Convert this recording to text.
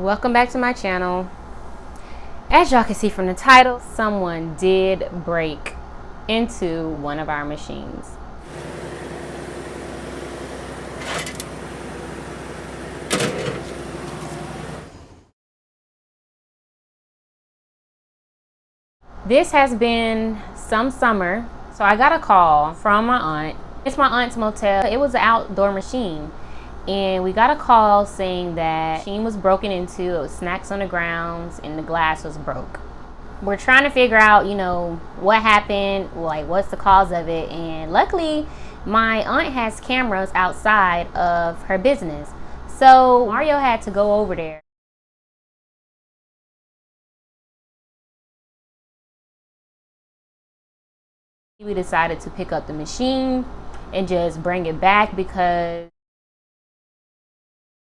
Welcome back to my channel. As y'all can see from the title, someone did break into one of our machines. This has been some summer, so I got a call from my aunt. It's my aunt's motel. It was an outdoor machine, and we got a call saying that the machine was broken into. It was snacks on the grounds and the glass was broke. We're trying to figure out, what happened, like what's the cause of it, and luckily my aunt has cameras outside of her business. So Mario had to go over there. We decided to pick up the machine and just bring it back because